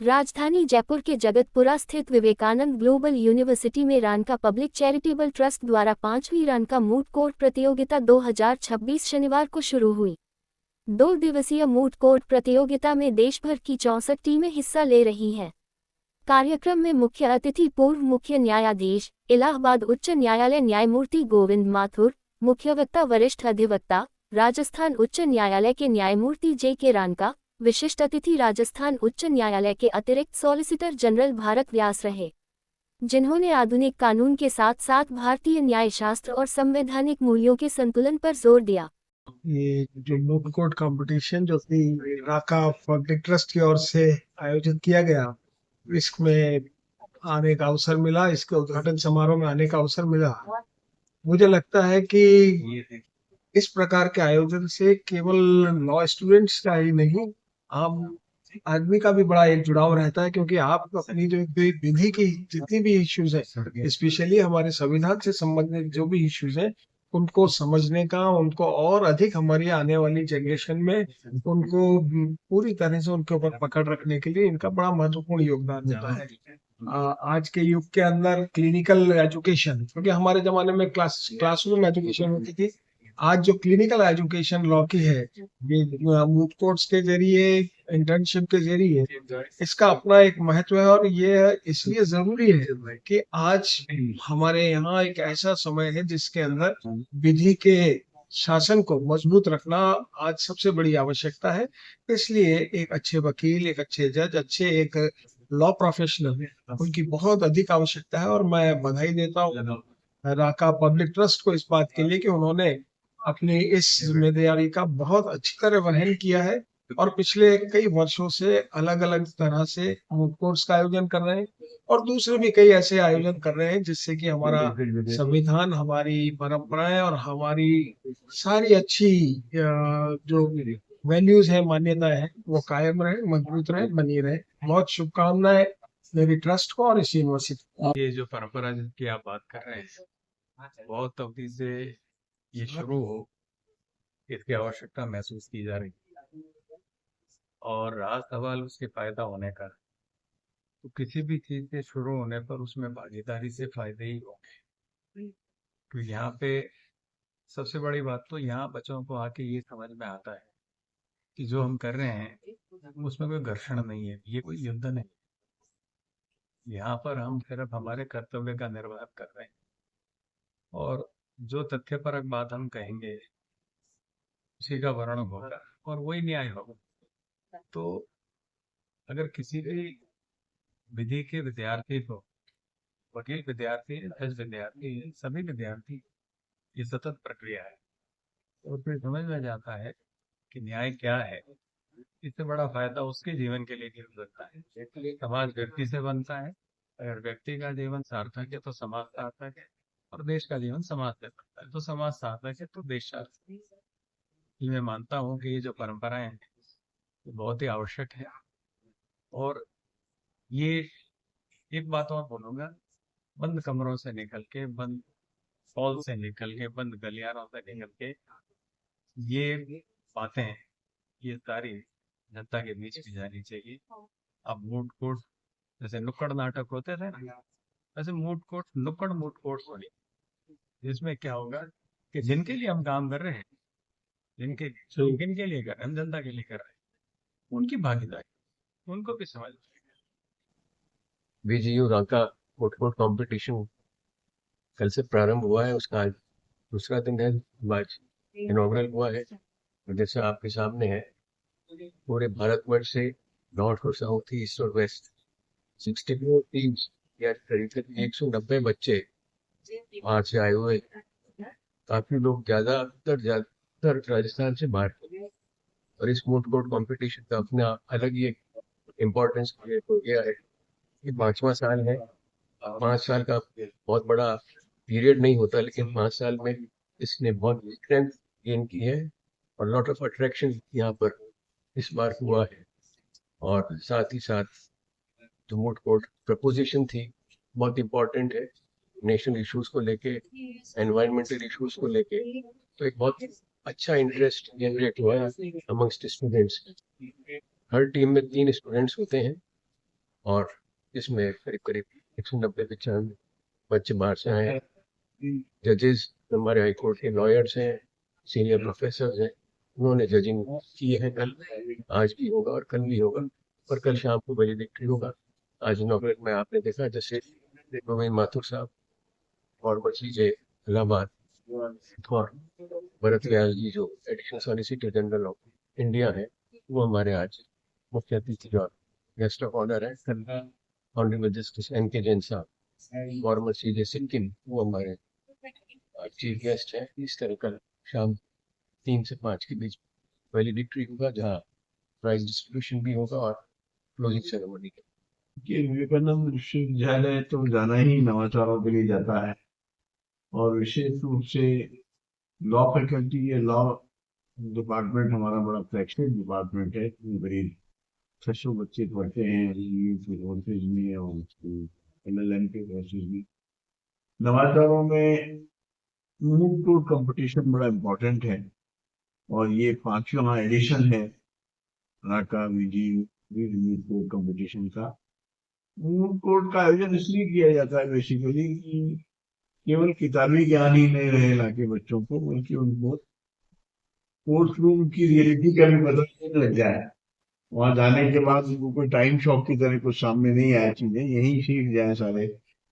राजधानी जयपुर के जगतपुरा स्थित विवेकानंद ग्लोबल यूनिवर्सिटी में रानका पब्लिक चैरिटेबल ट्रस्ट द्वारा 5वीं रानका मूट कोर्ट प्रतियोगिता 2026 शनिवार को शुरू हुई। 2 दिवसीय मूट कोर्ट प्रतियोगिता में देश भर की 64 टीमें हिस्सा ले रही हैं। कार्यक्रम में मुख्य अतिथि पूर्व मुख्य न्यायाधीश, इलाहाबाद उच्च न्यायालय न्यायमूर्ति गोविंद माथुर, मुख्य वक्ता वरिष्ठ अधिवक्ता, राजस्थान उच्च न्यायालय के न्यायमूर्ति जे.के. रानका, विशिष्ट अतिथि राजस्थान उच्च न्यायालय के अतिरिक्त सॉलिसिटर जनरल भारत व्यास रहे, जिन्होंने आधुनिक कानून के साथ साथ भारतीय न्यायशास्त्र और संवैधानिक मूल्यों के संतुलन पर जोर दिया। ये जो मूट कोर्ट कंपटीशन जो कि राका पब्लिक ट्रस्ट की ओर से आयोजित किया गया, इसमें आने का अवसर मिला, इसके उद्घाटन समारोह में आने का अवसर मिला। मुझे लगता है कि इस प्रकार के आयोजन से केवल लॉ स्टूडेंट्स का ही नहीं, आम आदमी का भी बड़ा एक जुड़ाव रहता है, क्योंकि आप अपनी जो विधि की जितनी भी इश्यूज है, स्पेशली हमारे संविधान से संबंधित जो भी इश्यूज है, उनको समझने का, उनको और अधिक हमारी आने वाली जनरेशन में उनको पूरी तरह से उनके ऊपर पकड़ रखने के लिए इनका बड़ा महत्वपूर्ण योगदान होता है। आज के युग के अंदर क्लिनिकल एजुकेशन, क्योंकि हमारे जमाने में क्लासरूम एजुकेशन होती थी, आज जो क्लिनिकल एजुकेशन लॉ की है, ये मूट कोर्ट्स के जरिए, इंटर्नशिप के जरिए, इसका अपना एक महत्व है। और ये इसलिए जरूरी है कि आज हमारे यहाँ एक ऐसा समय है जिसके अंदर विधि के शासन को मजबूत रखना आज सबसे बड़ी आवश्यकता है। इसलिए एक अच्छे वकील, एक अच्छे जज, अच्छे एक लॉ प्रोफेशनल, उनकी बहुत अधिक आवश्यकता है। और मैं बधाई देता हूँ राका पब्लिक ट्रस्ट को इस बात के लिए कि उन्होंने अपनी इस जिम्मेदारी का बहुत अच्छी तरह वहन किया है और पिछले कई वर्षों से अलग अलग तरह से मूट कोर्ट्स का आयोजन कर रहे हैं और दूसरे भी कई ऐसे आयोजन कर रहे हैं जिससे कि हमारा संविधान, हमारी परंपराएं और हमारी सारी अच्छी जो वैल्यूज है, मान्यता है, वो कायम रहे, मजबूत रहे, बनी रहे। बहुत शुभकामनाएं मेरी ट्रस्ट को और इस यूनिवर्सिटी। ये जो परंपरा जिसकी आप बात कर रहे हैं, बहुत अवधि से ये शुरू हो, इसकी आवश्यकता महसूस की जा रही है और रहा सवाल उसके फायदा होने का, तो किसी भी चीज के शुरू होने पर उसमें भागीदारी से फायदे ही होंगे। तो यहाँ पे सबसे बड़ी बात तो यहाँ बच्चों को आके ये समझ में आता है कि जो हम कर रहे हैं उसमें कोई घर्षण नहीं है, ये कोई युद्ध नहीं, यहाँ पर हम सिर्फ हमारे कर्तव्य का निर्वाह कर रहे हैं और जो तथ्यपरक बात हम कहेंगे उसी का वर्णन होगा और वही न्याय होगा। तो अगर किसी भी विधि के विद्यार्थी को, वकील विद्यार्थी, जज विद्यार्थी, सभी विद्यार्थी, ये सतत प्रक्रिया है और फिर समझ में जाता है कि न्याय क्या है। इससे बड़ा फायदा उसके जीवन के लिए भी हो सकता है। समाज व्यक्ति से बनता है, अगर व्यक्ति का जीवन सार्थक है तो समाज सार्थक है और देश का जीवन समाज से बनता है, तो समाज सार्थक है तो देश सार्थक है। मैं मानता हूँ कि ये जो परंपराएं हैं ये बहुत ही आवश्यक है। और ये एक बात और बोलूंगा, बंद कमरों से निकल के, बंद हॉल से निकल के, बंद गलियारों से निकल के ये बातें, ये सारी जनता के बीच में जानी चाहिए। अब मूट कोर्ट जैसे नुक्कड़ नाटक होते थे ना, वैसे मूट कोर्ट नुक्कड़ मूट कोर्ट होने, जिसमें क्या होगा कि जिनके लिए हम काम कर रहे हैं, जिनके लिए कर रहे हैं, हम जनता के लिए कर रहे हैं, उनकी भागीदारी उनको भी समझ। बीजीयू राका फुटबॉल कंपटीशन कल से प्रारंभ हुआ है, उसका आज दूसरा दिन है, आज इनॉग्रल हुआ है। जैसे आपके सामने है, पूरे भारतवर्ष से नॉर्थ और साउथ, ईस्ट और वेस्ट 64 टीम्स या करीब 190 बच्चे वहां से आए हुए। काफी लोग ज्यादातर राजस्थान से बाहर थे और इस मूट कोर्ट कंपटीशन का अपना अलग ही इम्पोर्टेंस क्रिएट हो गया है। ये 5वां साल है। 5 साल का बहुत बड़ा पीरियड नहीं होता, लेकिन 5 साल में इसने बहुत स्ट्रेंथ गेन की है और लॉट ऑफ अट्रैक्शन यहाँ पर इस बार हुआ है। और साथ ही साथ जो मूट कोर्ट प्रपोजिशन थी बहुत इम्पोर्टेंट है, नेशनल इश्यूज को लेके, एनवायरमेंटल इश्यूज को लेके, तो एक बहुत अच्छा इंटरेस्ट जनरेट हुआ है अमंगस्ट स्टूडेंट्स। हर टीम में 3 स्टूडेंट्स होते हैं और इसमें करीब करीब 190-95 बच्चे बाहर से आए हैं। जजेस हमारे हाई कोर्ट के लॉयर्स हैं, सीनियर प्रोफेसर हैं, उन्होंने जजिंग की है। कल आज भी होगा और कल भी होगा, और कल शाम को वैलिडिक्टरी होगा। आज इनॉग्रेट में आपने देखा जैसे गोविंद माथुर साहब और बच्ची इलाहाबाद और भरत व्यास जी जो additional solicitor general of India है, वो हमारे आज मुख्य अतिथि और गेस्ट ऑफ ऑनर है। कल ऑनरेबल जस्टिस एन.के. जैन साहब फॉर्मर सीजे सिक्किम, वो हमारे चीफ गेस्ट है। इस तरह कल शाम 3 से 5 के बीच वैलिडिक्टरी होगा, जहाँ प्राइज डिस्ट्रीब्यूशन भी होगा और क्लोजिंग सेरेमनी के। कि विवेकानंद विश्वविद्यालय तो जाना ही नवाचारों के लिए जाता है, और विशेष रूप से लॉ फैकल्टी या लॉ डिपार्टमेंट हमारा बड़ा फ्लैगशिप डिपार्टमेंट है। करीब 600 बच्चे पढ़ते हैं कोर्सेज में और LLM के कोर्सेज में। नवाचारों में मूक कोर्ट कंपटीशन बड़ा इम्पोर्टेंट है, और ये 5वां एडिशन है राका विजी मूक कोर्ट कंपटीशन का। मूक कोर्ट का आयोजन इसलिए किया जाता है बेसिकली कि केवल किताबी ज्ञान ही नहीं रहेगा कि बच्चों को, बल्कि उनको कोर्ट रूम की रियलिटी का भी पता नहीं लग जाए। वहां जाने के बाद उनको कोई टाइम शॉक की तरह कुछ सामने नहीं आया, चीजें यही सीख जाए सारे।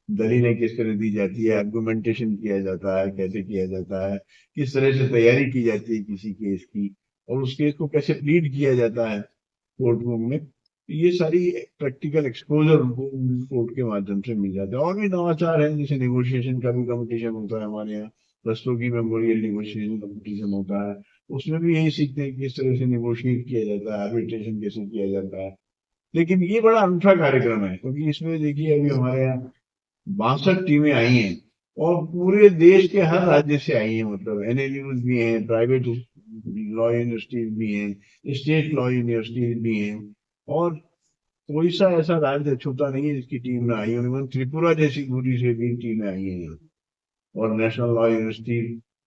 दलीलें किस तरह दी जाती है, आर्गुमेंटेशन किया जाता है कैसे किया जाता है, किस तरह से तैयारी की जाती है किसी केस की, और उस केस को कैसे प्लीड किया जाता है कोर्ट रूम में। ये सारी प्रैक्टिकल एक्सपोजर उनको कोर्ट के माध्यम से मिल जाता है। और भी नवाचार है, जैसे नेगोशिएशन का भी कंपटीशन होता है हमारे यहाँ, रस्तोगी मेमोरियल नेगोशिएशन कंपटीशन होता है, उसमें भी यही सीखते हैं किस तरह से नेगोशिएट किया जाता है, आर्बिट्रेशन कैसे किया जाता है। लेकिन ये बड़ा अनूठा कार्यक्रम है, क्योंकि इसमें देखिए अभी हमारे यहाँ 62 टीमें आई हैं, और पूरे देश के हर राज्य से आई हैं। मतलब NLUs भी हैं, प्राइवेट लॉ यूनिवर्सिटीज भी हैं, स्टेट लॉ यूनिवर्सिटीज भी हैं, और कोई सा ऐसा राज्य छूटा नहीं है जिसकी टीम ना आई है। इवन त्रिपुरा जैसी दूरी से भी टीमें आई हैं, और नेशनल लॉ यूनिवर्सिटी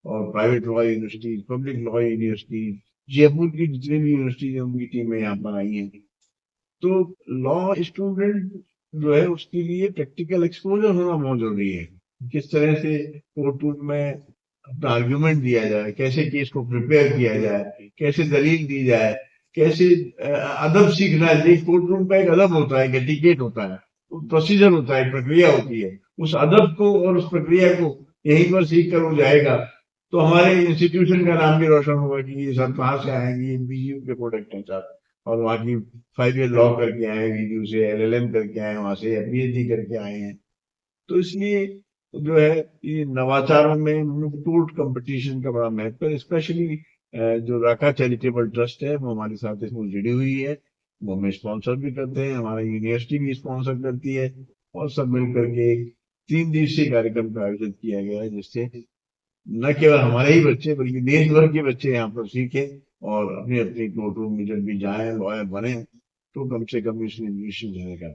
और private law university, public law university, Jaipur की जितनी भी यूनिवर्सिटी है उनकी टीमें यहाँ पर आई हैं। तो लॉ स्टूडेंट जो है उसके लिए प्रैक्टिकल एक्सपोजर होना बहुत जरूरी है। किस तरह से कोर्ट रूम में अपना आर्ग्यूमेंट दिया जाए, कैसे केस को प्रिपेयर किया जाए, कैसे दलील दी जाए, कैसे अदब सीखना है। कोर्ट रूम का एक अदब होता है, एक एटिकेट होता है, प्रोसीजर होता है, प्रक्रिया होती है। उस अदब को और उस प्रक्रिया को यहीं पर सीख कर वो जाएगा तो हमारे इंस्टीट्यूशन का नाम भी रोशन होगा कि ये सब कहाँ से आएंगे, ये BU के प्रोडक्ट हैं सर, और वहाँ की 5 ईयर लॉ करके आए हैं, BU से LLM करके आए हैं, वहां से PhD करके आए हैं। तो इसलिए जो है ये नवाचारों में कोर्ट कंपटीशन का बड़ा महत्व है। स्पेशली जो राका चैरिटेबल ट्रस्ट है वो हमारे साथ इसमें जुड़ी हुई है, वो हमें स्पॉन्सर भी करते हैं, हमारा यूनिवर्सिटी भी स्पॉन्सर करती है, और सब मिलकर के एक 3 दिवसीय कार्यक्रम का आयोजन किया गया है, जिससे न केवल हमारे ही बच्चे बल्कि देश भर के बच्चे यहाँ पर सीखें और अपनी अपनी कोर्ट रूम में जब भी जाए लॉयर बने तो कम से कम इस विश्वविद्यालय का